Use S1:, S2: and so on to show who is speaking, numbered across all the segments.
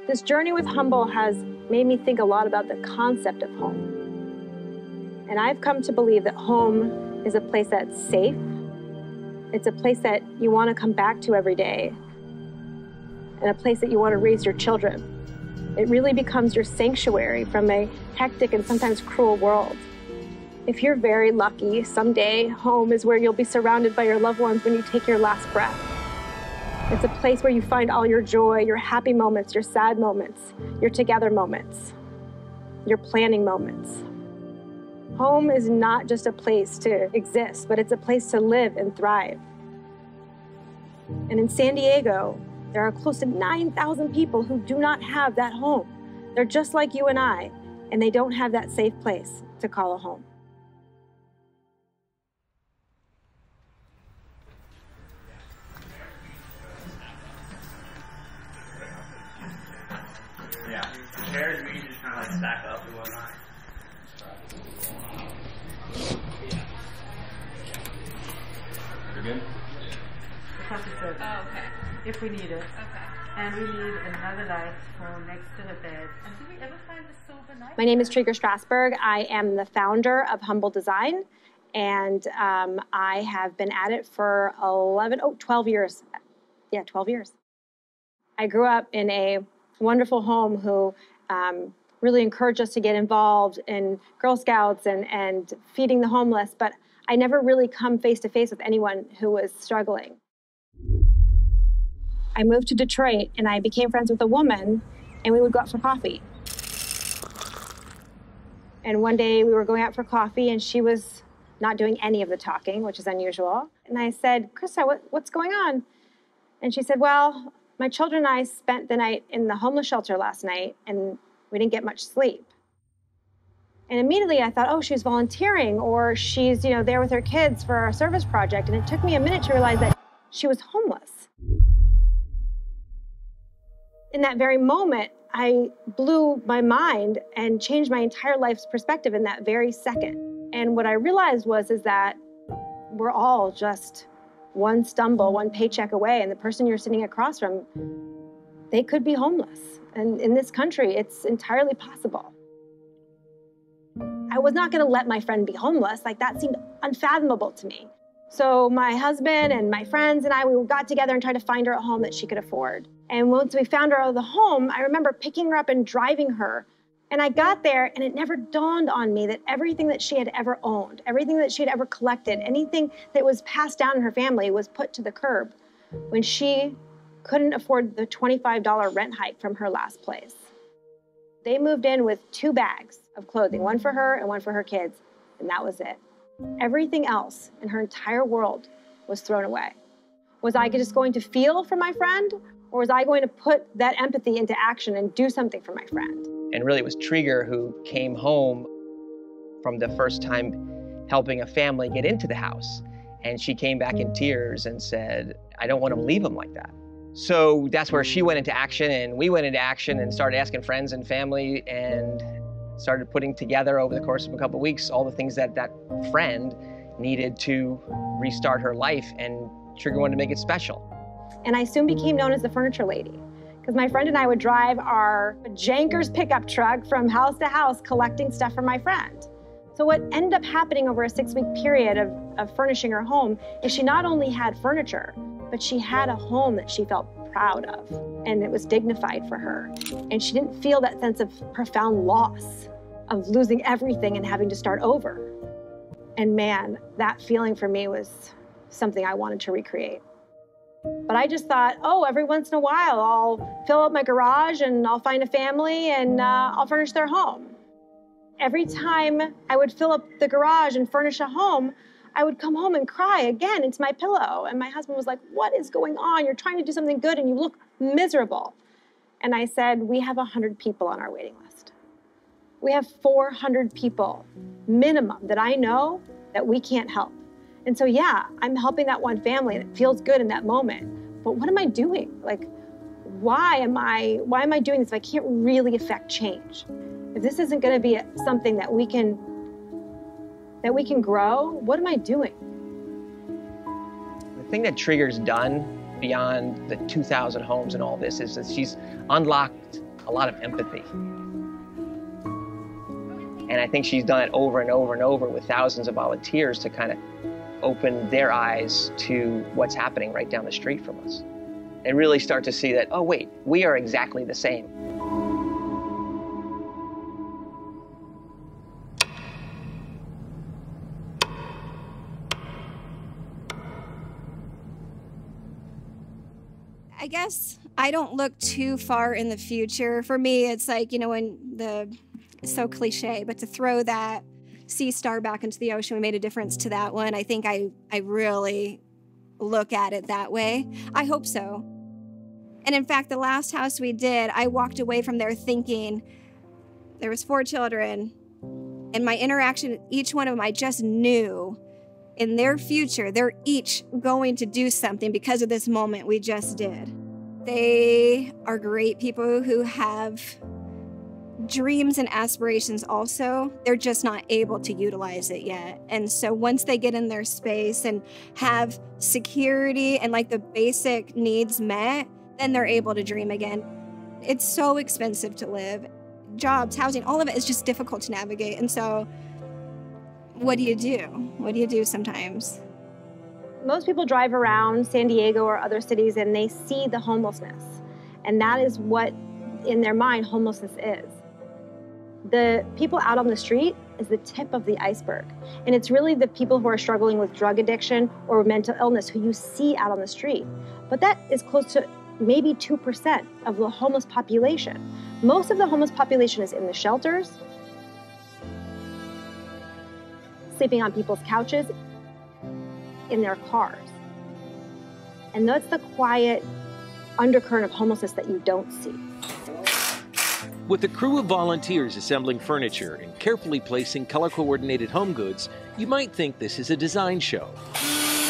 S1: This journey with Humble has made me think a lot about the concept of home. And I've come to believe that home is a place that's safe. It's a place that you want to come back to every day, and a place that you want to raise your children. It really becomes your sanctuary from a hectic and sometimes cruel world. If you're very lucky, someday home is where you'll be surrounded by your loved ones when you take your last breath. It's a place where you find all your joy, your happy moments, your sad moments, your together moments, your planning moments. Home is not just a place to exist, but it's a place to live and thrive. And in San Diego, there are close to 9,000 people who do not have that home. They're just like you and I, and they don't have that safe place to call a home.
S2: Yeah, chairs we just kind of like stack up and whatnot.
S3: You're good?
S4: Oh, okay.
S5: If we need it.
S4: Okay.
S5: And we need another light for next to the bed. And did we ever find the silver knife?
S1: My name is Treger Strausberg. I am the founder of Humble Design, and I have been at it for 12 years. Yeah, 12 years. I grew up in a wonderful home who really encouraged us to get involved in Girl Scouts and feeding the homeless, but I never really come face to face with anyone who was struggling. I moved to Detroit and I became friends with a woman, and we would go out for coffee. And one day we were going out for coffee and she was not doing any of the talking, which is unusual. And I said, Krista, what's going on? And she said, well, my children and I spent the night in the homeless shelter last night and we didn't get much sleep. And immediately I thought, oh, she was volunteering, or she's, there with her kids for our service project. And it took me a minute to realize that she was homeless. In that very moment, I blew my mind and changed my entire life's perspective in that very second. And what I realized is that we're all just one stumble, one paycheck away, and the person you're sitting across from, they could be homeless. And in this country, it's entirely possible. I was not going to let my friend be homeless. That seemed unfathomable to me. So my husband and my friends and I, we got together and tried to find her a home that she could afford. And once we found her out of the home, I remember picking her up and driving her. And I got there, and it never dawned on me that everything that she had ever owned, everything that she had ever collected, anything that was passed down in her family was put to the curb when she couldn't afford the $25 rent hike from her last place. They moved in with 2 bags of clothing, one for her and one for her kids, and that was it. Everything else in her entire world was thrown away. Was I just going to feel for my friend, or was I going to put that empathy into action and do something for my friend?
S6: And really it was Treger who came home from the first time helping a family get into the house. And she came back in tears and said, I don't want to leave them like that. So that's where she went into action, and we went into action and started asking friends and family and started putting together over the course of a couple of weeks all the things that that friend needed to restart her life, and Treger wanted to make it special.
S1: And I soon became known as the furniture lady, because my friend and I would drive our Jankers pickup truck from house to house collecting stuff for my friend. So what ended up happening over a 6-week period of furnishing her home is she not only had furniture, but she had a home that she felt proud of, and it was dignified for her. And she didn't feel that sense of profound loss of losing everything and having to start over. And man, that feeling for me was something I wanted to recreate. But I just thought, oh, every once in a while, I'll fill up my garage and I'll find a family and I'll furnish their home. Every time I would fill up the garage and furnish a home, I would come home and cry again into my pillow. And my husband was like, what is going on? You're trying to do something good and you look miserable. And I said, we have 100 people on our waiting list. We have 400 people minimum that I know that we can't help. And so, yeah, I'm helping that one family and it feels good in that moment. But what am I doing? Why am I doing this if I can't really affect change? If this isn't going to be something that we can grow, what am I doing?
S6: The thing that Treger's done beyond the 2,000 homes and all this is that she's unlocked a lot of empathy. And I think she's done it over and over and over with thousands of volunteers to kind of open their eyes to what's happening right down the street from us. And really start to see that, oh wait, we are exactly the same.
S7: I guess I don't look too far in the future. For me, it's like, you know, it's so cliche, but to throw that sea star back into the ocean, we made a difference to that one. I think I really look at it that way. I hope so. And in fact, the last house we did, I walked away from there thinking there was 4 children, and my interaction, each one of them, I just knew in their future, they're each going to do something because of this moment we just did. They are great people who have dreams and aspirations also. They're just not able to utilize it yet. And so once they get in their space and have security and like the basic needs met, then they're able to dream again. It's so expensive to live. Jobs, housing, all of it is just difficult to navigate. And so what do you do? What do you do sometimes?
S1: Most people drive around San Diego or other cities and they see the homelessness. And that is what, in their mind, homelessness is. The people out on the street is the tip of the iceberg. And it's really the people who are struggling with drug addiction or mental illness who you see out on the street. But that is close to maybe 2% of the homeless population. Most of the homeless population is in the shelters, sleeping on people's couches, in their cars. And that's the quiet undercurrent of homelessness that you don't see.
S8: With a crew of volunteers assembling furniture and carefully placing color-coordinated home goods, you might think this is a design show.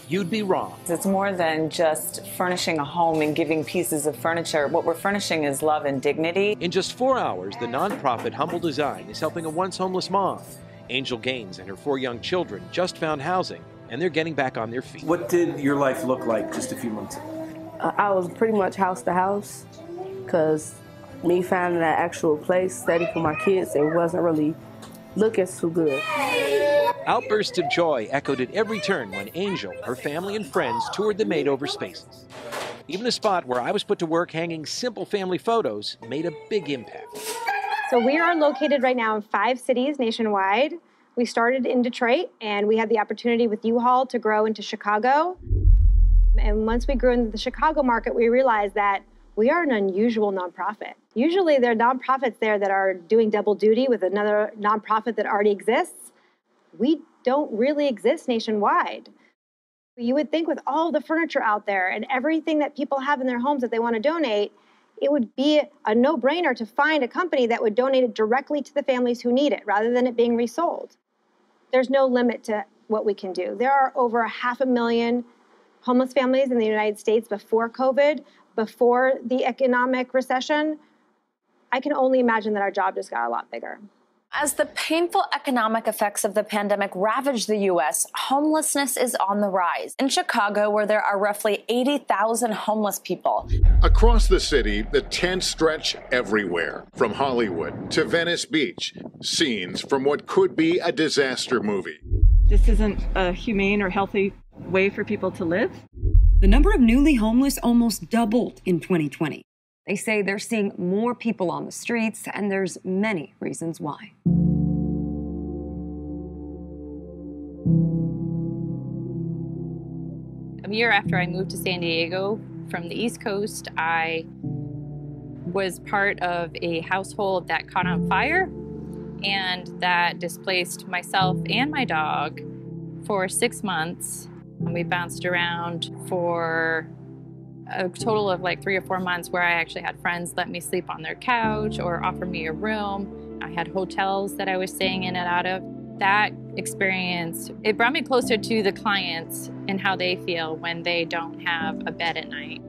S8: You'd be wrong.
S9: It's more than just furnishing a home and giving pieces of furniture. What we're furnishing is love and dignity.
S8: In just 4 hours, the nonprofit Humble Design is helping a once homeless mom. Angel Gaines and her 4 young children just found housing, and they're getting back on their feet.
S3: What did your life look like just a few months ago?
S10: I was pretty much house to house, because me finding that actual place steady for my kids, it wasn't really looking too good.
S8: Outbursts of joy echoed at every turn when Angel, her family, and friends toured the made-over spaces. Even a spot where I was put to work hanging simple family photos made a big impact.
S1: So we are located right now in 5 cities nationwide. We started in Detroit, and we had the opportunity with U-Haul to grow into Chicago. And once we grew into the Chicago market, we realized that we are an unusual nonprofit. Usually there are nonprofits there that are doing double duty with another nonprofit that already exists. We don't really exist nationwide. You would think with all the furniture out there and everything that people have in their homes that they want to donate, it would be a no-brainer to find a company that would donate it directly to the families who need it rather than it being resold. There's no limit to what we can do. There are over 500,000 homeless families in the United States before COVID, before the economic recession. I can only imagine that our job just got a lot bigger.
S11: As the painful economic effects of the pandemic ravage the U.S., homelessness is on the rise. In Chicago, where there are roughly 80,000 homeless people.
S12: Across the city, the tents stretch everywhere, from Hollywood to Venice Beach. Scenes from what could be a disaster movie.
S4: This isn't a humane or healthy way for people to live.
S13: The number of newly homeless almost doubled in 2020.
S14: They say they're seeing more people on the streets, and there's many reasons why.
S15: A year after I moved to San Diego from the East Coast, I was part of a household that caught on fire and that displaced myself and my dog for 6 months. We bounced around for a total of like 3 or 4 months where I actually had friends let me sleep on their couch or offer me a room. I had hotels that I was staying in and out of. That experience, it brought me closer to the clients and how they feel when they don't have a bed at night.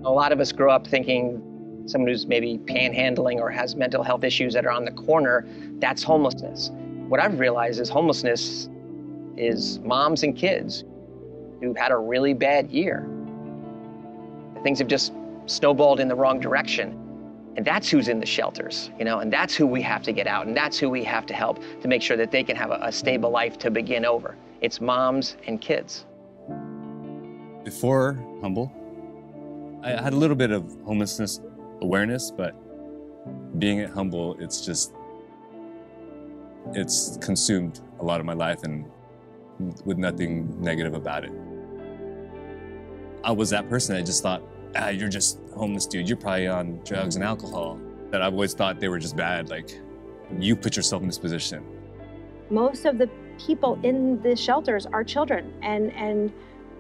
S6: A lot of us grow up thinking someone who's maybe panhandling or has mental health issues that are on the corner, that's homelessness. What I've realized is homelessness is moms and kids who've had a really bad year. Things have just snowballed in the wrong direction. And that's who's in the shelters, you know, and that's who we have to get out, and that's who we have to help to make sure that they can have a stable life to begin over. It's moms and kids.
S16: Before Humble, I had a little bit of homelessness awareness, but being at Humble, it's consumed a lot of my life and with nothing negative about it. I was that person. I just thought, you're just a homeless dude. You're probably on drugs and alcohol. That I've always thought they were just bad. Like, you put yourself in this position.
S1: Most of the people in the shelters are children and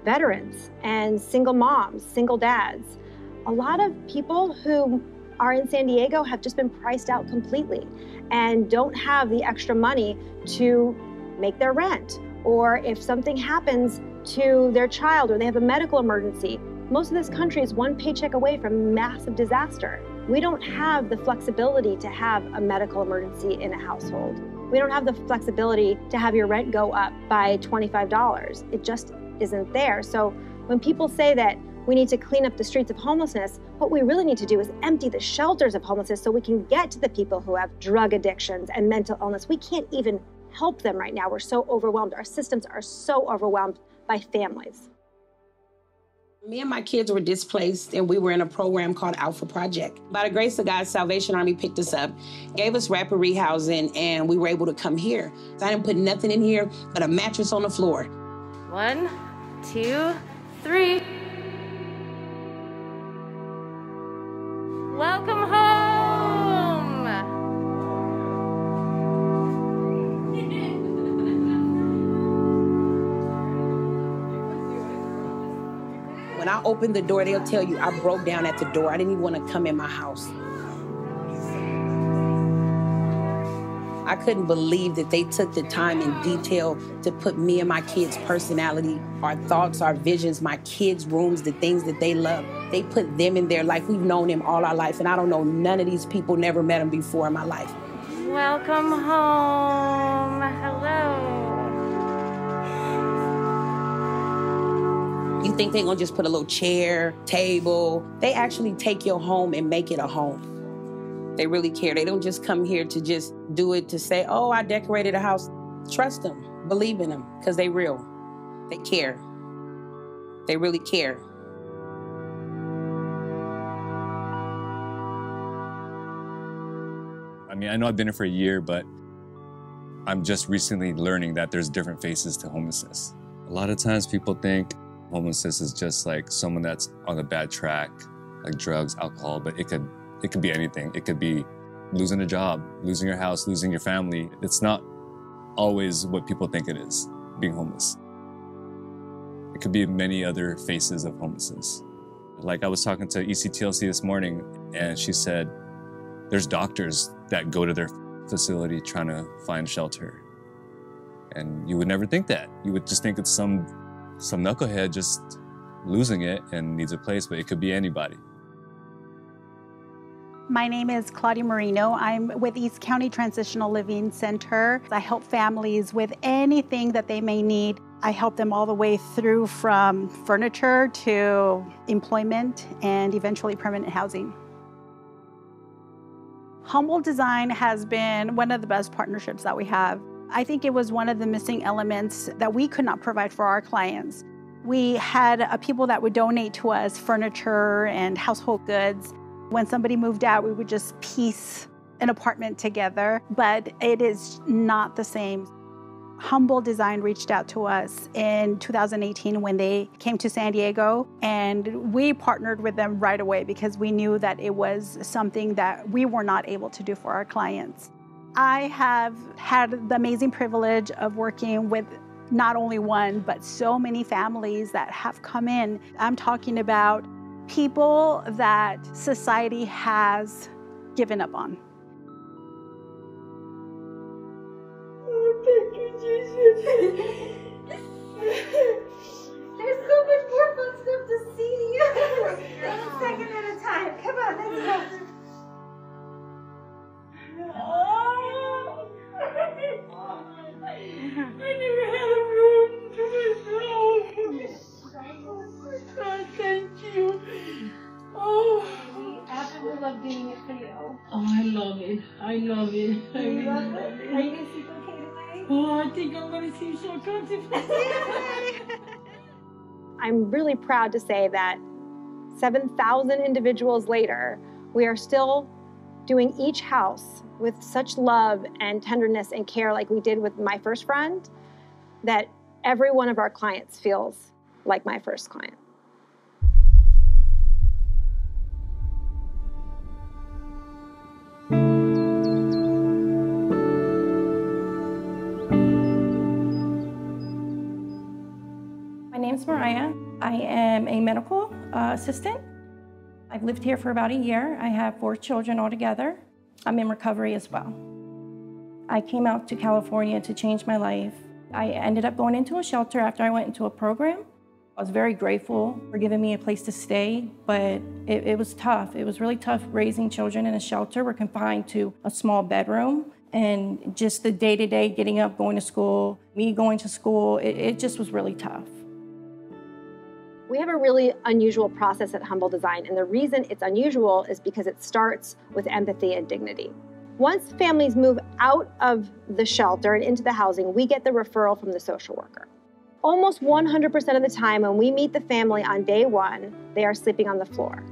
S1: veterans and single moms, single dads. A lot of people who are in San Diego have just been priced out completely and don't have the extra money to make their rent. Or if something happens to their child or they have a medical emergency, most of this country is one paycheck away from massive disaster. We don't have the flexibility to have a medical emergency in a household. We don't have the flexibility to have your rent go up by $25. It just isn't there. So when people say that we need to clean up the streets of homelessness, what we really need to do is empty the shelters of homelessness so we can get to the people who have drug addictions and mental illness. We can't even help them right now. We're so overwhelmed. Our systems are so overwhelmed by families.
S17: Me and my kids were displaced, and we were in a program called Alpha Project. By the grace of God, Salvation Army picked us up, gave us rapid rehousing, and we were able to come here. I didn't put nothing in here but a mattress on the floor.
S18: 1, 2, 3. Welcome home!
S17: When I opened the door, they'll tell you I broke down at the door. I didn't even want to come in my house. I couldn't believe that they took the time in detail to put me and my kids' personality, our thoughts, our visions, my kids' rooms, the things that they love. They put them in there like we've known them all our life, and I don't know none of these people, never met them before in my life.
S18: Welcome home. Hello.
S17: You think they're gonna just put a little chair, table? They actually take your home and make it a home. They really care. They don't just come here to just do it to say, oh, I decorated a house. Trust them, believe in them, because they real. They care. They really care.
S16: I mean, I know I've been here for a year, but I'm just recently learning that there's different faces to homelessness. A lot of times people think homelessness is just like someone that's on a bad track, like drugs, alcohol, but it could be anything. It could be losing a job, losing your house, losing your family. It's not always what people think it is, being homeless. It could be many other faces of homelessness. Like I was talking to ECTLC this morning, and she said there's doctors that go to their facility trying to find shelter. And you would never think that. You would just think it's some knucklehead just losing it and needs a place, but it could be anybody.
S19: My name is Claudia Marino. I'm with East County Transitional Living Center. I help families with anything that they may need. I help them all the way through from furniture to employment and eventually permanent housing. Humble Design has been one of the best partnerships that we have. I think it was one of the missing elements that we could not provide for our clients. We had people that would donate to us furniture and household goods. When somebody moved out, we would just piece an apartment together, but it is not the same. Humble Design reached out to us in 2018 when they came to San Diego, and we partnered with them right away because we knew that it was something that we were not able to do for our clients. I have had the amazing privilege of working with not only one, but so many families that have come in. I'm talking about people that society has given up on.
S18: Oh, thank you, Jesus. There's so much more fun stuff to see. One second at a time. Come on, let's go. Oh. I never had a room to myself. God, thank you. Oh.
S5: I love it. I really love it.
S18: Are you going to sleep okay tonight?
S5: Oh, I think I'm going to sleep so comfortable.
S1: I'm really proud to say that 7,000 individuals later, we are still doing each house with such love and tenderness and care like we did with my first friend, that every one of our clients feels like my first client.
S20: My name's Mariah. I am a medical assistant. I've lived here for about a year. I have 4 children altogether. I'm in recovery as well. I came out to California to change my life. I ended up going into a shelter after I went into a program. I was very grateful for giving me a place to stay, but it was tough. It was really tough raising children in a shelter. We're confined to a small bedroom, and just the day-to-day getting up, going to school, me going to school, it just was really tough.
S1: We have a really unusual process at Humble Design, and the reason it's unusual is because it starts with empathy and dignity. Once families move out of the shelter and into the housing, we get the referral from the social worker. Almost 100% of the time when we meet the family on day 1, they are sleeping on the floor.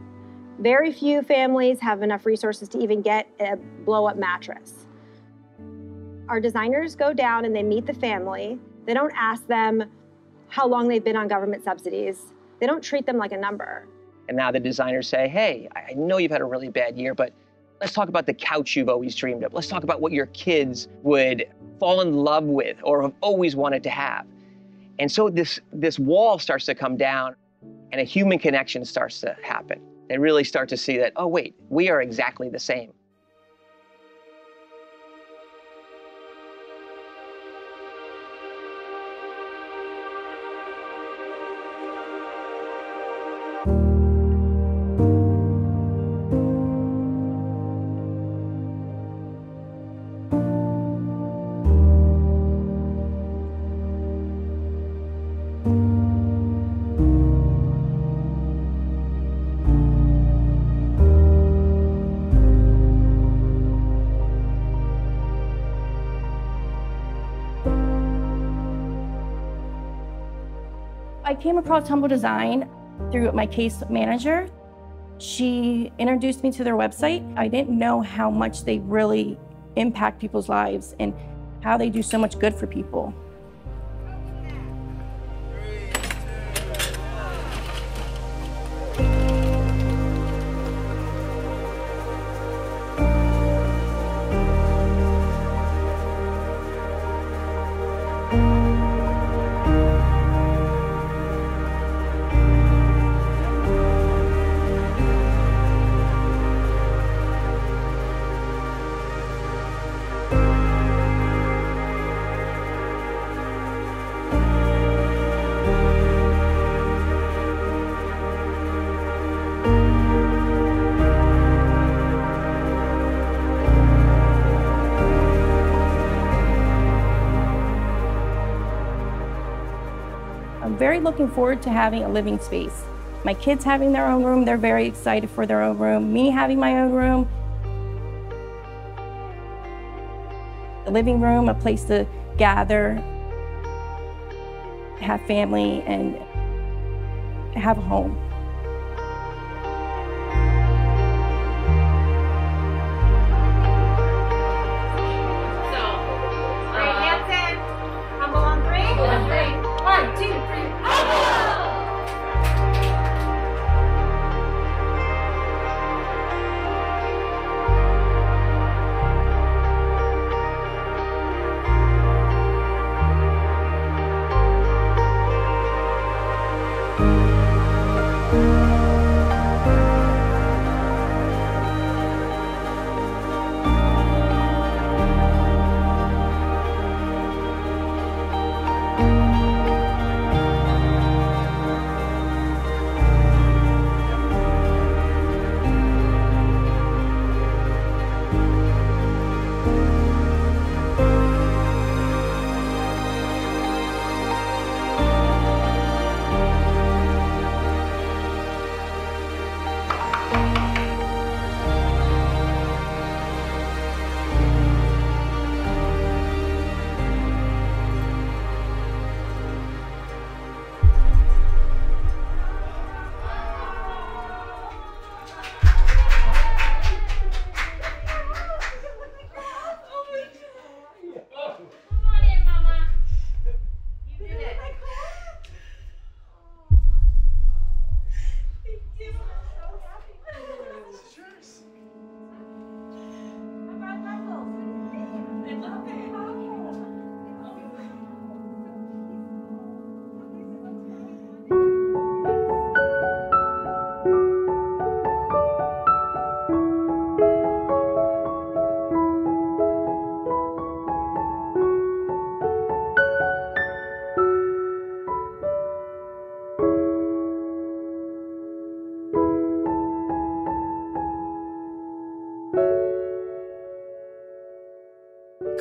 S1: Very few families have enough resources to even get a blow-up mattress. Our designers go down and they meet the family. They don't ask them how long they've been on government subsidies. They don't treat them like a number.
S6: And now the designers say, hey, I know you've had a really bad year, but let's talk about the couch you've always dreamed of. Let's talk about what your kids would fall in love with or have always wanted to have. And so this wall starts to come down and a human connection starts to happen. They really start to see that, oh, wait, we are exactly the same.
S20: I came across Humble Design through my case manager. She introduced me to their website. I didn't know how much they really impact people's lives and how they do so much good for people. I'm very looking forward to having a living space. My kids having their own room, they're very excited for their own room. Me having my own room. A living room, a place to gather, have family, and have a home.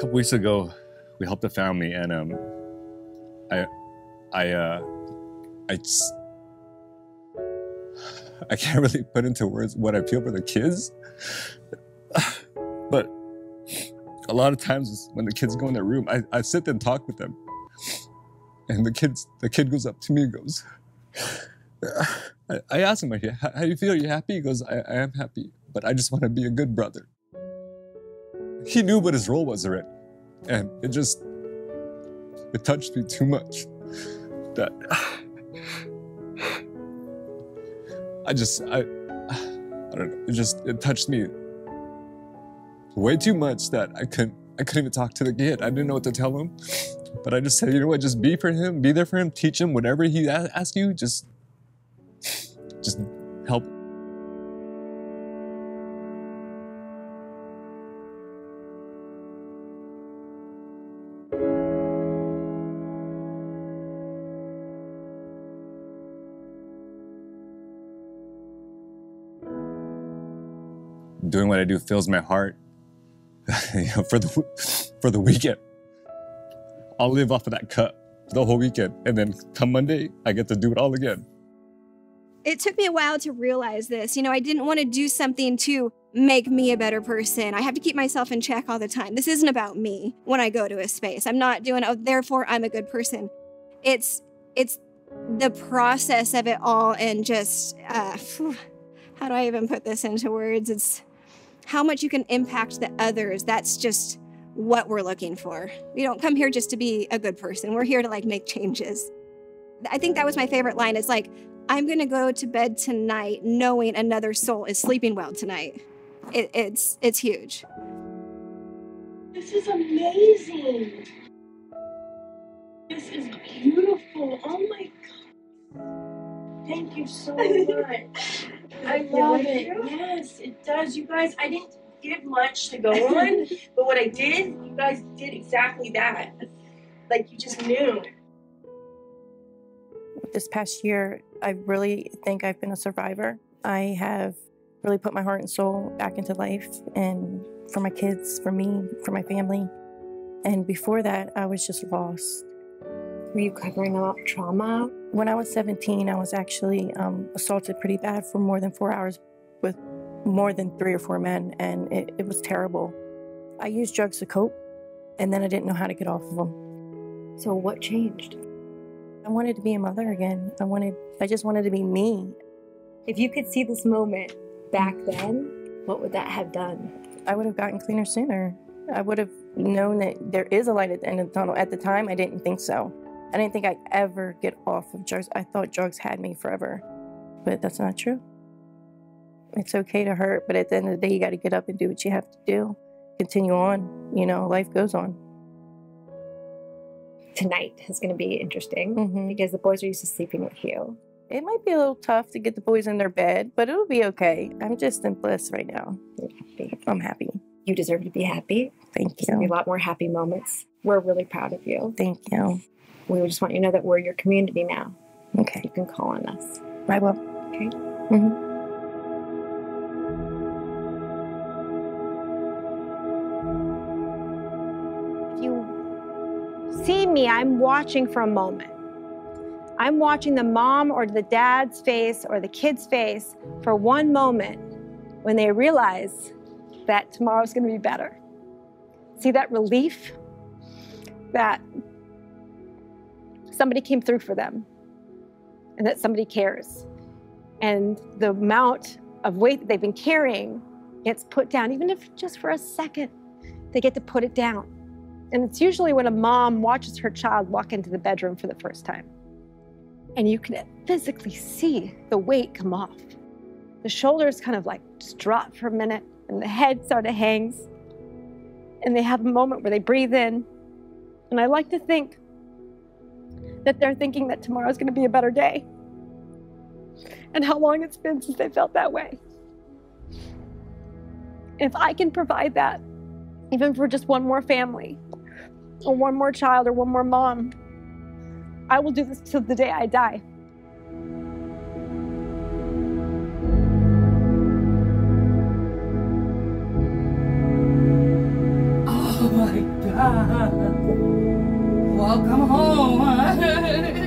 S16: couple weeks ago, we helped a family, and I can't really put into words what I feel for the kids, but a lot of times when the kids go in their room, I sit there and talk with them, and the kid goes up to me and goes, I asked him, how do you feel? Are you happy? He goes, I am happy, but I just want to be a good brother. He knew what his role was already, and it touched me too much that I don't know, it touched me way too much that I couldn't even talk to the kid. I didn't know what to tell him, but I just said, you know what, just be there for him, teach him whatever he asks you, just help. Doing what I do fills my heart. For the weekend, I'll live off of that cup the whole weekend, and then come Monday, I get to do it all again.
S7: It took me a while to realize this. I didn't want to do something to make me a better person. I have to keep myself in check all the time. This isn't about me when I go to a space. I'm not doing, oh, therefore I'm a good person. It's the process of it all, and just, how do I even put this into words? It's how much you can impact the others. That's just what we're looking for. We don't come here just to be a good person. We're here to make changes. I think that was my favorite line. It's I'm gonna go to bed tonight knowing another soul is sleeping well tonight. It's huge.
S18: This is amazing. This is beautiful. Oh my God. Thank you so much. I love it. Yes, it does. You guys, I didn't give much to go on, but what I did, you guys did exactly that. You just knew.
S20: This past year, I really think I've been a survivor. I have really put my heart and soul back into life, and for my kids, for me, for my family. And before that, I was just lost.
S11: Were you covering up trauma?
S20: When I was 17, I was actually assaulted pretty bad for more than 4 hours with more than 3 or 4 men, and it was terrible. I used drugs to cope, and then I didn't know how to get off of them.
S11: So what changed?
S20: I wanted to be a mother again. I just wanted to be me.
S11: If you could see this moment back then, what would that have done?
S20: I would have gotten cleaner sooner. I would have known that there is a light at the end of the tunnel. At the time, I didn't think so. I didn't think I'd ever get off of drugs. I thought drugs had me forever, but that's not true. It's okay to hurt, but at the end of the day, you got to get up and do what you have to do. Continue on. Life goes on.
S11: Tonight is going to be interesting because the boys are used to sleeping with you.
S20: It might be a little tough to get the boys in their bed, but it'll be okay. I'm just in bliss right now.
S11: You're happy.
S20: I'm happy.
S11: You deserve to be happy.
S20: Thank you.
S11: There's going to be a lot more happy moments. We're really proud of you.
S20: Thank you.
S11: We just want you to know that we're your community now.
S20: Okay.
S11: You can call on us.
S20: I will.
S11: Okay.
S1: If you see me, I'm watching for a moment. I'm watching the mom or the dad's face or the kid's face for one moment when they realize that tomorrow's going to be better. See that relief? That somebody came through for them and that somebody cares. And the amount of weight that they've been carrying gets put down, even if just for a second, they get to put it down. And it's usually when a mom watches her child walk into the bedroom for the first time. And you can physically see the weight come off. The shoulders kind of just drop for a minute, and the head sort of hangs. And they have a moment where they breathe in. And I like to think that they're thinking that tomorrow's going to be a better day. And how long it's been since they felt that way. And if I can provide that, even for just one more family, or one more child, or one more mom, I will do this till the day I die.
S18: Oh my Welcome home.